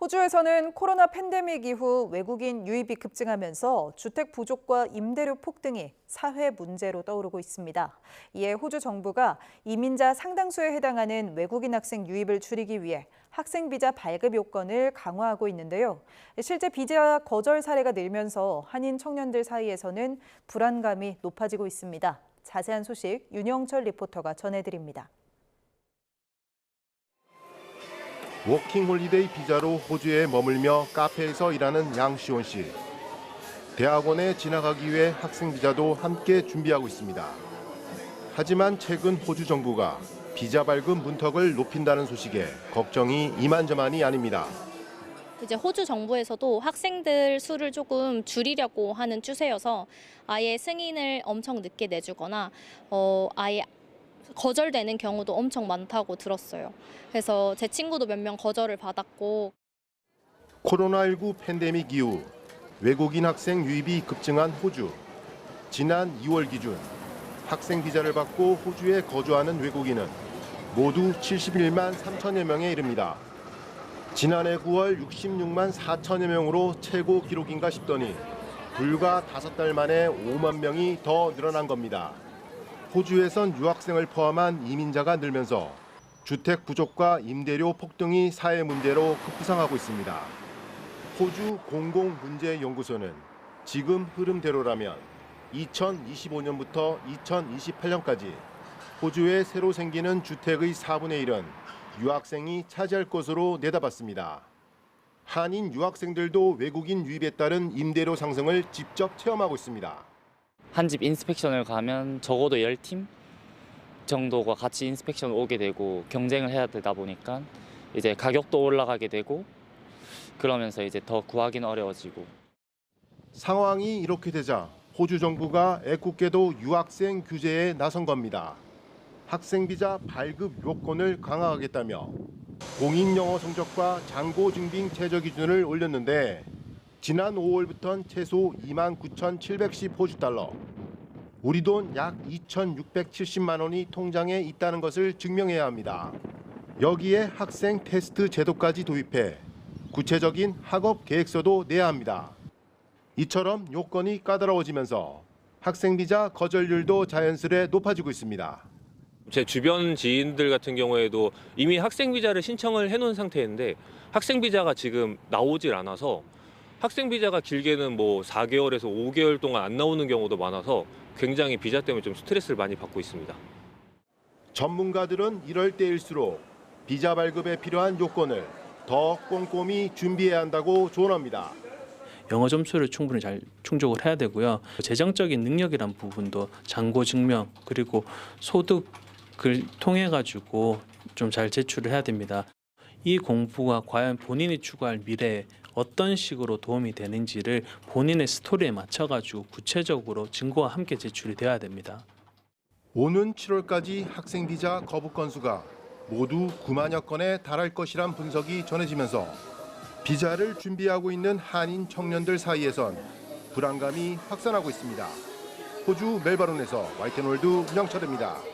호주에서는 코로나 팬데믹 이후 외국인 유입이 급증하면서 주택 부족과 임대료 폭등이 사회 문제로 떠오르고 있습니다. 이에 호주 정부가 이민자 상당수에 해당하는 외국인 학생 유입을 줄이기 위해 학생 비자 발급 요건을 강화하고 있는데요. 실제 비자 거절 사례가 늘면서 한인 청년들 사이에서는 불안감이 높아지고 있습니다. 자세한 소식 윤영철 리포터가 전해드립니다. 워킹홀리데이 비자로 호주에 머물며 카페에서 일하는 양시온 씨. 대학원에 진학하기 위해 학생 비자도 함께 준비하고 있습니다. 하지만 최근 호주 정부가 비자 발급 문턱을 높인다는 소식에 걱정이 이만저만이 아닙니다. 이제 호주 정부에서도 학생들 수를 조금 줄이려고 하는 추세여서 아예 승인을 엄청 늦게 내주거나 아예 거절되는 경우도 엄청 많다고 들었어요. 그래서 제 친구도 몇 명 거절을 받았고. 코로나19 팬데믹 이후 외국인 학생 유입이 급증한 호주. 지난 2월 기준 학생 비자를 받고 호주에 거주하는 외국인은 모두 71만 3천여 명에 이릅니다. 지난해 9월 66만 4천여 명으로 최고 기록인가 싶더니 불과 5달 만에 5만 명이 더 늘어난 겁니다. 호주에선 유학생을 포함한 이민자가 늘면서 주택 부족과 임대료 폭등이 사회 문제로 급부상하고 있습니다. 호주 공공문제연구소는 지금 흐름대로라면 2025년부터 2028년까지 호주에 새로 생기는 주택의 4분의 1은 유학생이 차지할 것으로 내다봤습니다. 한인 유학생들도 외국인 유입에 따른 임대료 상승을 직접 체험하고 있습니다. 한 집 인스펙션을 가면 적어도 10팀 정도가 같이 인스펙션 오게 되고 경쟁을 해야 되다 보니까 이제 가격도 올라가게 되고 그러면서 이제 더 구하기는 어려워지고. 상황이 이렇게 되자 호주 정부가 애꿎게도 유학생 규제에 나선 겁니다. 학생 비자 발급 요건을 강화하겠다며 공인 영어 성적과 장고 증빙 최저 기준을 올렸는데 지난 5월부터는 최소 29,710 호주 달러, 우리 돈 약 2,670만 원이 통장에 있다는 것을 증명해야 합니다. 여기에 학생 테스트 제도까지 도입해 구체적인 학업 계획서도 내야 합니다. 이처럼 요건이 까다로워지면서 학생 비자 거절률도 자연스레 높아지고 있습니다. 제 주변 지인들 같은 경우에도 이미 학생 비자를 신청을 해놓은 상태인데 학생 비자가 지금 나오질 않아서 학생 비자가 길게는 뭐 4개월에서 5개월 동안 안 나오는 경우도 많아서 굉장히 비자 때문에 좀 스트레스를 많이 받고 있습니다. 전문가들은 이럴 때일수록 비자 발급에 필요한 요건을 더 꼼꼼히 준비해야 한다고 조언합니다. 영어 점수를 충분히 잘 충족을 해야 되고요. 재정적인 능력이란 부분도 잔고 증명 그리고 소득을 통해 가지고 좀 잘 제출을 해야 됩니다. 이 공부가 과연 본인이 추구할 미래에 어떤 식으로 도움이 되는지를 본인의 스토리에 맞춰가지고 구체적으로 증거와 함께 제출이 돼야 됩니다. 오는 7월까지 학생 비자 거부 건수가 모두 9만여 건에 달할 것이란 분석이 전해지면서 비자를 준비하고 있는 한인 청년들 사이에선 불안감이 확산하고 있습니다. 호주 멜버른에서 YTN 월드 윤영철입니다.